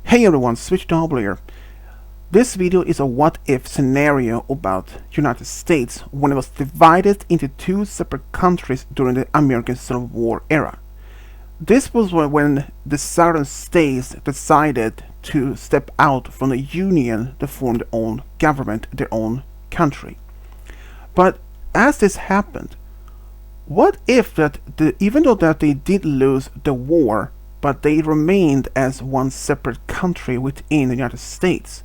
Hey everyone, Switch Double here. This video is a what-if scenario about United States when it was divided into two separate countries during the American Civil War era. This was when the southern states decided to step out from the Union to form their own government, their own country. But as this happened, what if that even though that they did lose the war, but they remained as one separate country within the United States?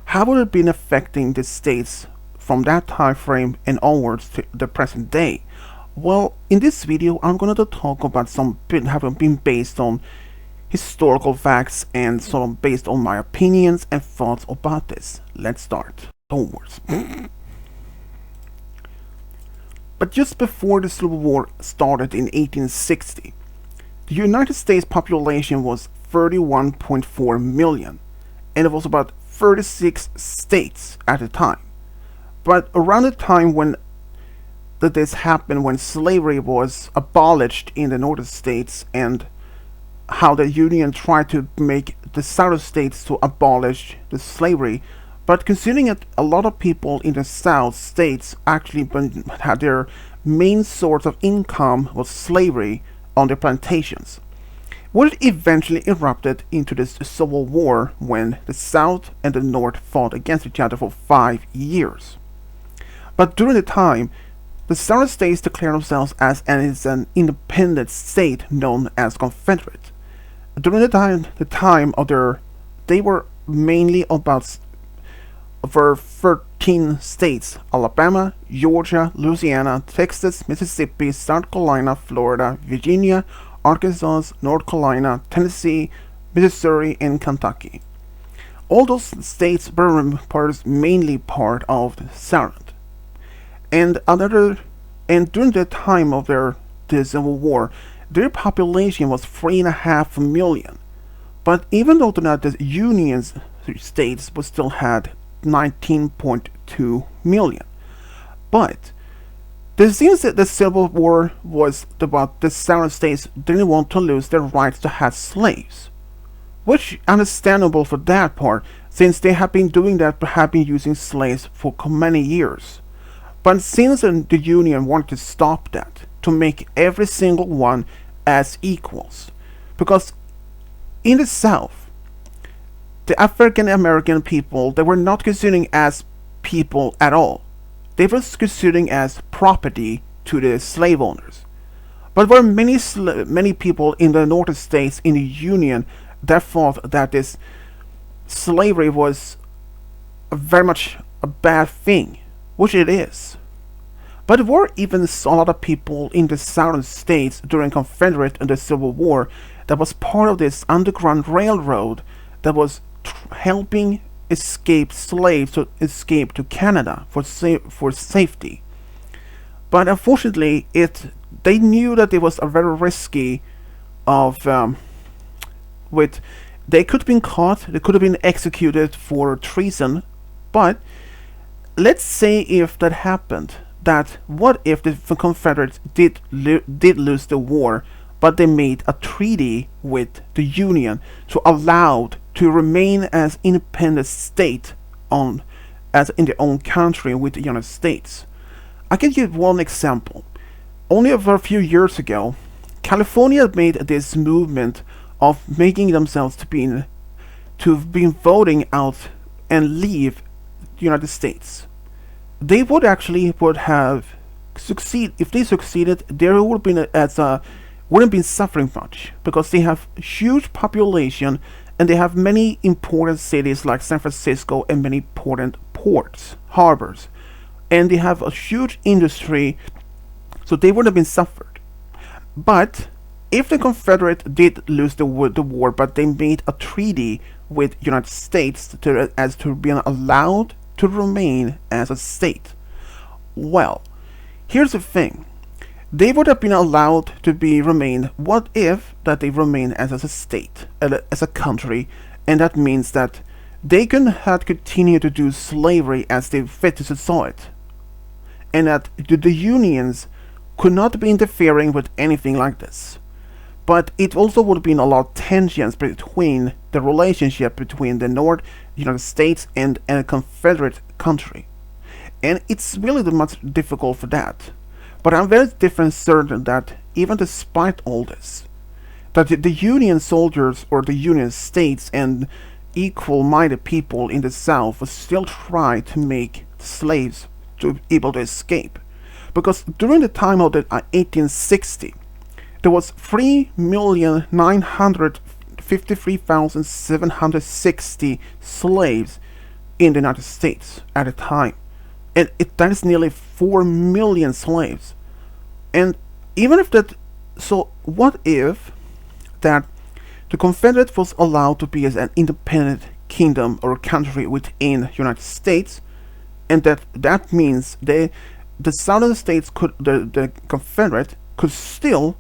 How would it have been affecting the states from that time frame and onwards to the present day? Well, in this video, I'm going to talk about some having been based on historical facts and sort of based on my opinions and thoughts about this. Let's start. Onwards. But just before the Civil War started in 1860, the United States population was 31.4 million, and it was about 36 states at the time. But around the time when this happened, when slavery was abolished in the northern states, and how the Union tried to make the southern states to abolish the slavery, but considering that a lot of people in the south states actually had their main source of income was slavery on their plantations, what eventually erupted into this civil war when the South and the North fought against each other for 5 years. But during the time, the southern states declared themselves as an independent state known as Confederate. During the time of they were mainly about over 13 states: Alabama, Georgia, Louisiana, Texas, Mississippi, South Carolina, Florida, Virginia, Arkansas, North Carolina, Tennessee, Missouri, and Kentucky. All those states were mainly part of the South. And during the time of the Civil War, their population was 3.5 million. But even though the Union states still had 19.2 million. But it seems that the Civil War was about the southern states didn't want to lose their rights to have slaves, which understandable for that part, since they have been doing that, have been using slaves for many years. But since the Union wanted to stop that, to make every single one as equals, because in the South, the African American people, they were not considered as people at all. They were considered as property to the slave owners. But there were many people in the northern states in the Union that thought that this slavery was very much a bad thing, which it is. But there were even a lot of people in the southern states during Confederate and the Civil War that was part of this underground railroad that was helping escape slaves to escape to Canada for safety. But unfortunately, they knew that it was a very risky they could have been caught, they could have been executed for treason. But let's say if that happened, that what if the Confederates did lose the war, but they made a treaty with the Union to allow to remain as independent state as in their own country with the United States. I can give one example. Only over a few years ago, California made this movement of making themselves to be voting out and leave the United States. They would have succeed. If they succeeded, there would have been wouldn't be suffering much, because they have huge population and they have many important cities like San Francisco and many important ports, harbors, and they have a huge industry, so they would have been suffered. But if the Confederate did lose the war, but they made a treaty with United States to be allowed to remain as a state, well, here's the thing. They would have been allowed to remain. What if that they remain as a state, as a country, and that means that they can continue to do slavery as they fit to saw it, and that the unions could not be interfering with anything like this. but it also would have been a lot of tensions between the relationship between the North United States and a Confederate country. And it's really much difficult for that. But I'm very different certain that even despite all this, that the Union soldiers or the Union states and equal-minded people in the South would still try to make slaves to be able to escape. Because during the time of the 1860, there was 3,953,760 slaves in the United States at the time. And that is nearly 4 million slaves. And even if that, so what if that the Confederate was allowed to be as an independent kingdom or country within the United States, and that means the southern states could, the Confederate could still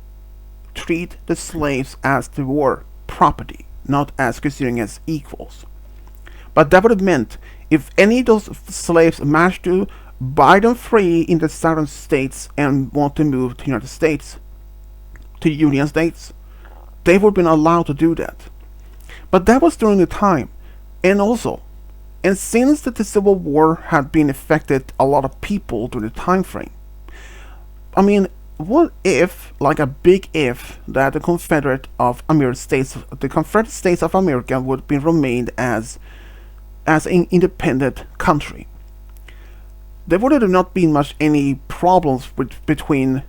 treat the slaves as they were property, not as considering as equals. But that would have meant if any of those slaves managed to buy them free in the southern states and want to move to the United States, to Union states, they would have been allowed to do that. But that was during the time. And also, and since the Civil War had been affected a lot of people during the time frame, I mean, what if, like a big if, that the Confederate States of America would be remained as an independent country? There would have not been much any problems between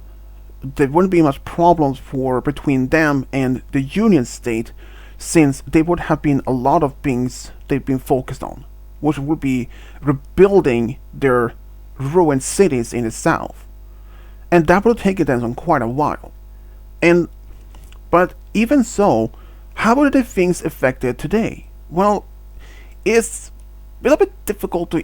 them and the Union state, since they would have been a lot of things they've been focused on, which would be rebuilding their ruined cities in the South. And that would take it on quite a while. But even so, how are the things affected today? Well, it's a little bit difficult to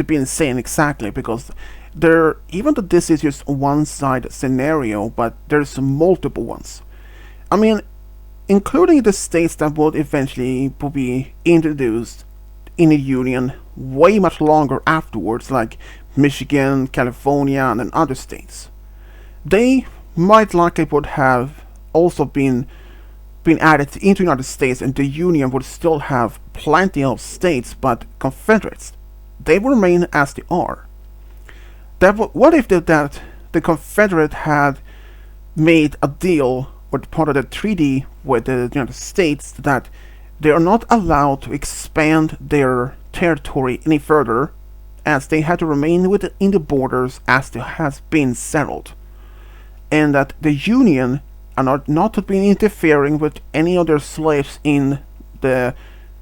be insane exactly, because even though this is just one side scenario, but there's multiple ones. I mean, including the states that would eventually be introduced in the Union way much longer afterwards, like Michigan, California, and other states. They might likely would have also been added into the United States, and the Union would still have plenty of states, but Confederates, they will remain as they are. What if the Confederate had made a deal with part of the treaty with the United States that they are not allowed to expand their territory any further, as they had to remain within the borders as they has been settled, and that the Union are not to be interfering with any other slaves in the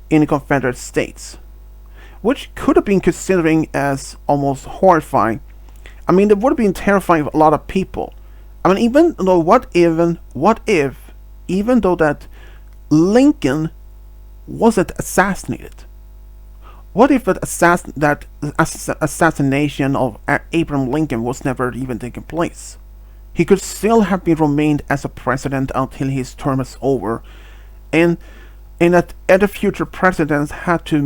Confederate States, which could have been considering as almost horrifying. I mean, it would have been terrifying for a lot of people. I mean, even though even though that Lincoln wasn't assassinated, what if that assassination of Abraham Lincoln was never even taken place? He could still have been remained as a president until his term is over, and that other future presidents had to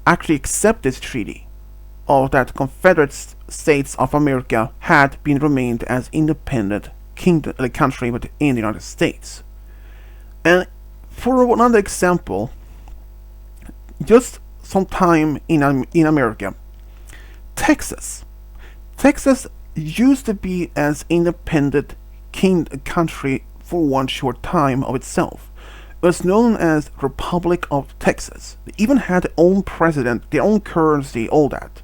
actually accept this treaty, or that Confederate States of America had been remained as independent country within the United States. And for another example, just sometime in America, Texas used to be as independent country for one short time of itself. It was known as Republic of Texas. They even had their own president, their own currency, all that.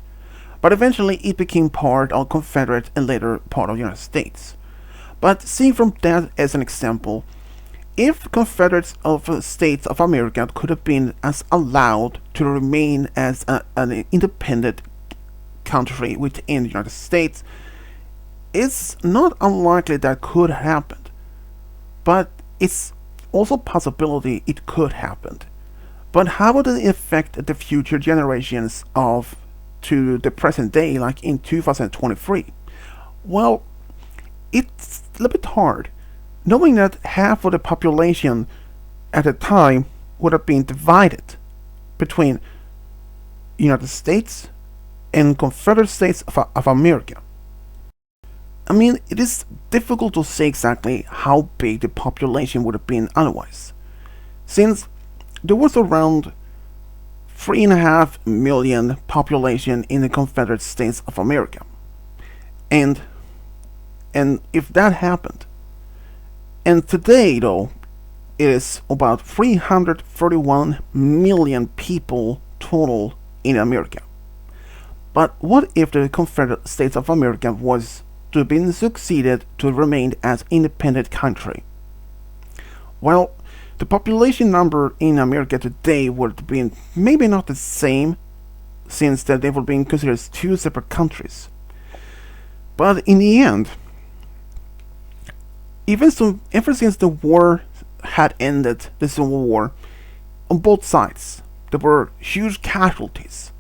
But eventually it became part of Confederate and later part of the United States. But seeing from that as an example, if Confederates of States of America could have been as allowed to remain as an independent country within the United States, it's not unlikely that could have happened. But it's also a possibility it could happen. But how would it affect the future generations to the present day, like in 2023? Well, it's a little bit hard, knowing that half of the population at the time would have been divided between United States and Confederate States of America. I mean, it is difficult to say exactly how big the population would have been otherwise, since there was around 3.5 million population in the Confederate States of America. And if that happened, and today though, it is about 331 million people total in America. But what if the Confederate States of America was to have been succeeded to remain as independent country? Well, the population number in America today would have been maybe not the same, since that they were being considered as two separate countries. But in the end, ever since the war had ended, the Civil War, on both sides, there were huge casualties,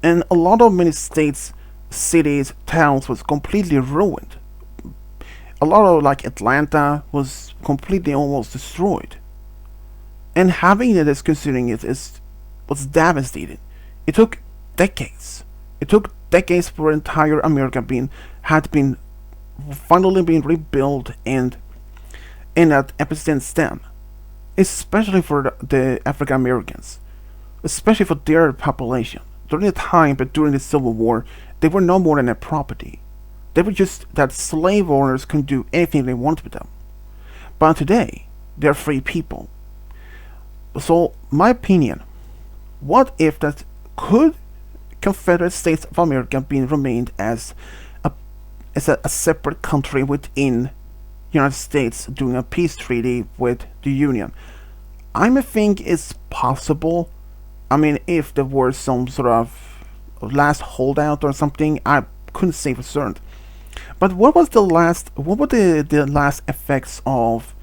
and a lot of many states, cities, towns was completely ruined. A lot of like Atlanta was completely almost destroyed. And having it as considering it was devastating. It took decades. It took decades for entire America had been finally been rebuilt and at epicenter stem, especially for the African Americans, especially for their population. During the time, but during the Civil War, they were no more than a property. They were just that slave owners could do anything they wanted with them. But today, they're free people. So, my opinion, what if that could Confederate States of America be remained as a separate country within United States doing a peace treaty with the Union? I think it's possible. I mean, if there were some sort of last holdout or something, I couldn't say for certain. But what were the last effects of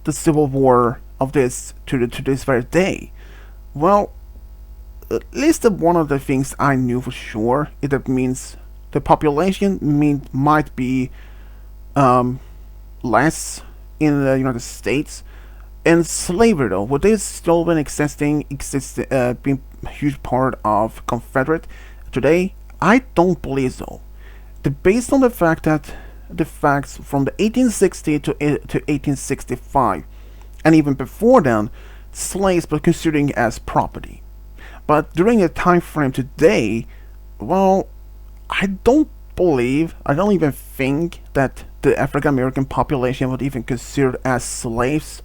the Civil War of this to this very day? Well, at least one of the things I knew for sure is that means the population might be less in the United States, and slavery though would they still been being a huge part of Confederate today? I don't believe so. Based on the facts from the 1860 to 1865, and even before then, slaves were considered as property. But during the time frame today, well, I don't even think that the African American population would even considered as slaves.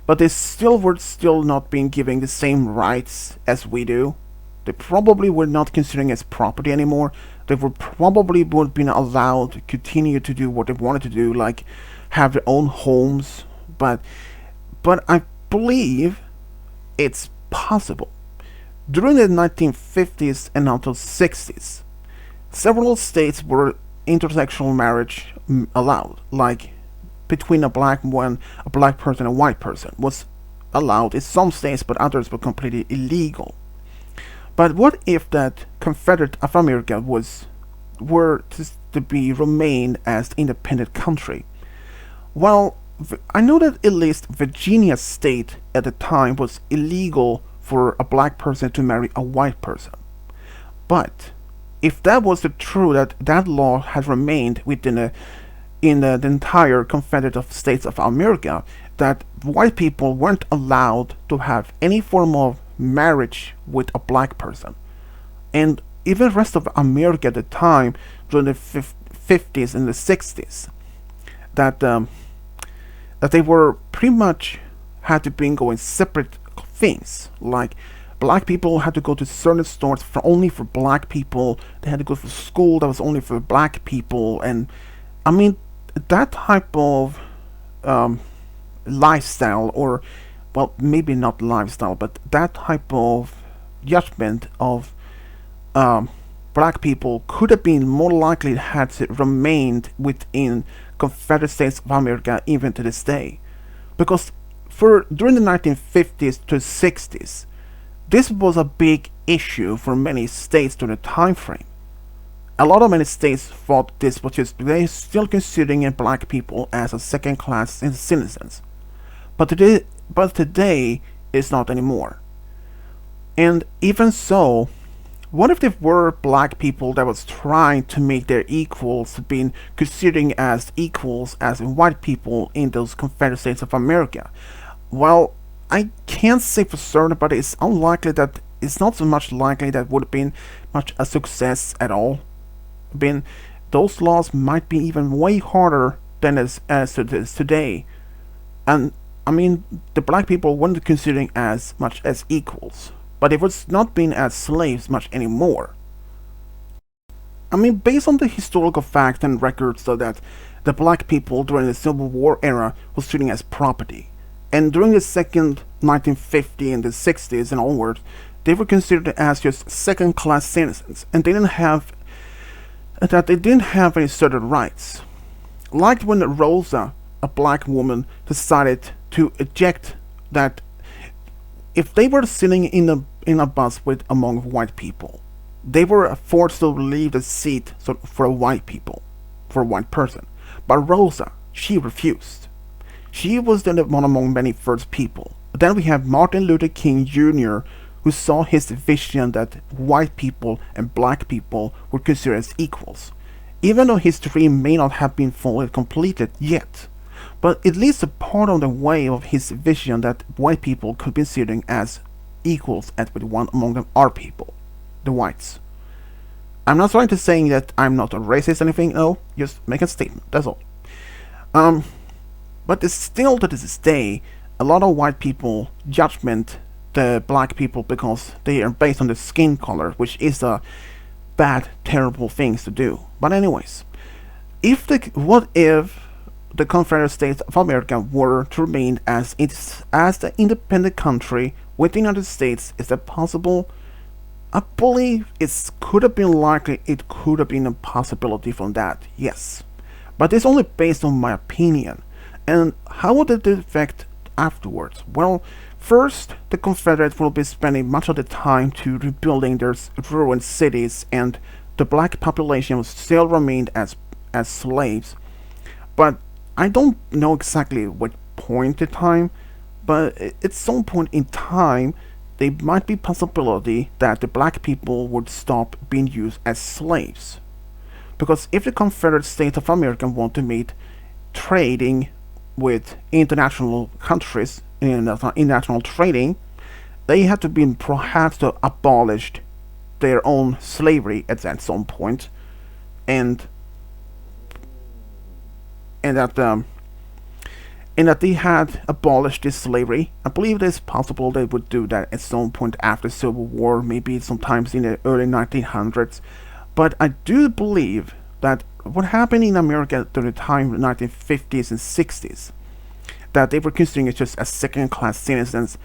But they were still not being given the same rights as we do. They probably were not considering as property anymore. They would have been allowed to continue to do what they wanted to do, like have their own homes. But I believe it's possible. During the 1950s and until 60s, several states were intersexual marriage allowed, like between a black person and a white person was allowed in some states, but others were completely illegal. But what if that Confederate of America were to be remain as independent country? Well, I know that at least Virginia state at the time was illegal for a black person to marry a white person. But if that was the true, that law had remained within the entire Confederate States of America, that white people weren't allowed to have any form of marriage with a black person. And even the rest of America at the time, during the 50s and the 60s, that they were pretty much had to be going separate things. Like black people had to go to certain stores only for black people. They had to go to school that was only for black people. And I mean, that type of lifestyle, or well, maybe not lifestyle, but that type of judgment of black people could have been more likely had remained within Confederate States of America even to this day. Because during the 1950s to 60s, this was a big issue for many states during the time frame. A lot of many states thought this was just they still considering black people as a second class citizens. But today it's not anymore. And even so, what if there were black people that was trying to make their equals being considering as equals as white people in those Confederate States of America? Well, I can't say for certain, but it's unlikely that it's not so much likely that would have been much a success at all. Been those laws might be even way harder than as it is today, and I mean the black people weren't considering as much as equals, but it was not being as slaves much anymore. I mean, based on the historical facts and records, so that the black people during the Civil War era was treated as property, and during the second 1950 and the 60s and onwards, they were considered as just second-class citizens, and they didn't have any certain rights. Like when Rosa, a black woman, decided to eject that if they were sitting in a bus with among white people, they were forced to leave the seat for a white people, for a white person. But Rosa, she refused. She was the one among many first people. Then we have Martin Luther King Jr., who saw his vision that white people and black people were considered as equals, even though his dream may not have been fully completed yet. But at least a part of the way of his vision that white people could be considered as equals as with one among them are people, the whites. I'm not trying to saying that I'm not a racist or anything, no, just make a statement, that's all. But it's still to this day, a lot of white people judgment the black people because they are based on the skin color, which is a bad, terrible things to do. But anyways, what if the Confederate States of America were to remain as the independent country with the United States? Is that possible? I believe it could have been likely, it could have been a possibility from that, yes. But it's only based on my opinion. And how would it affect afterwards? Well, first, the Confederates will be spending much of the time to rebuilding their ruined cities, and the black population will still remain as slaves. But I don't know exactly what point in time, but at some point in time, there might be possibility that the black people would stop being used as slaves. Because if the Confederate States of America want to meet trading with international countries in international trading, they have to be perhaps to abolish their own slavery at some point, and that they had abolished this slavery. I believe it is possible they would do that at some point after Civil War, maybe sometimes in the early 1900s. But I do believe that what happened in America during the time of the 1950s and 60s, that they were considering it just as second-class citizens.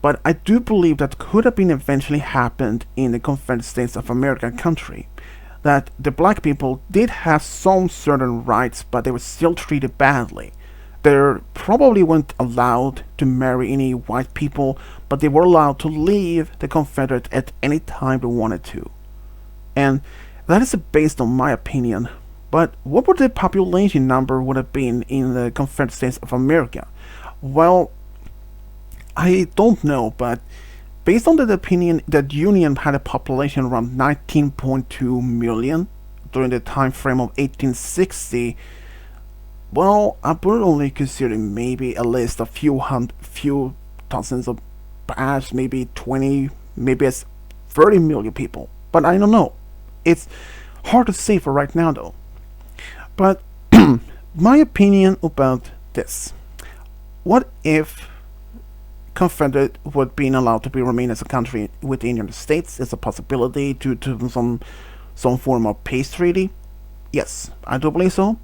But I do believe that could have been eventually happened in the Confederate States of America country, that the black people did have some certain rights, but they were still treated badly. They probably weren't allowed to marry any white people, but they were allowed to leave the Confederate at any time they wanted to. And that is based on my opinion. But what would the population number would have been in the Confederate States of America? Well, I don't know, but based on the opinion that Union had a population around 19.2 million during the time frame of 1860, well, I would only consider maybe at least a few dozens of, perhaps maybe 20, maybe as 30 million people. But I don't know. It's hard to say for right now, though. But my opinion about this: what if Confederate would be allowed to remain as a country within the United States? Is a possibility to some form of peace treaty? Yes, I do believe so.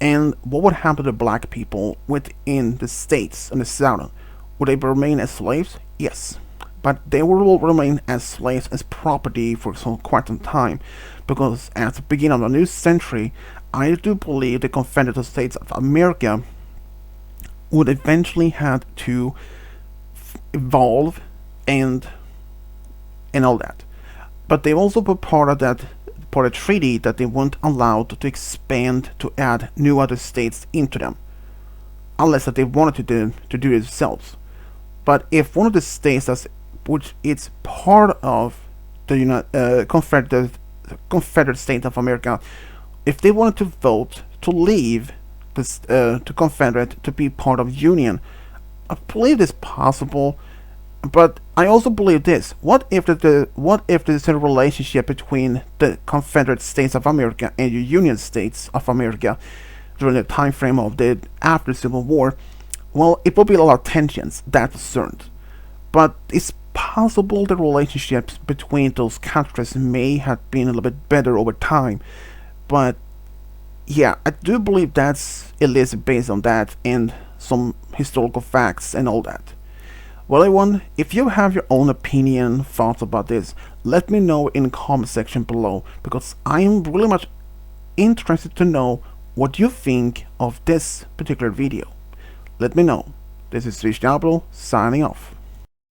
And what would happen to black people within the states and the South? Would they remain as slaves? Yes, but they will remain as slaves, as property for quite some time, because at the beginning of the new century, I do believe the Confederate States of America would eventually have to evolve and all that. But they also were part of the treaty that they weren't allowed to expand to add new other states into them, unless that they wanted to do it themselves. But if one of the states which it's part of the Confederate States of America, if they wanted to vote to leave this to Confederate to be part of Union, I believe this possible. But I also believe this: what if there's a relationship between the Confederate States of America and the Union States of America during the time frame of the after Civil War? Well, it will be a lot of tensions, that's concerned. But it's possible the relationships between those countries may have been a little bit better over time. But yeah, I do believe that's at least based on that and some historical facts and all that. Well, everyone, if you have your own opinion, thoughts about this, let me know in the comment section below, because I am really much interested to know what you think of this particular video. Let me know. This is Trish Diablo signing off.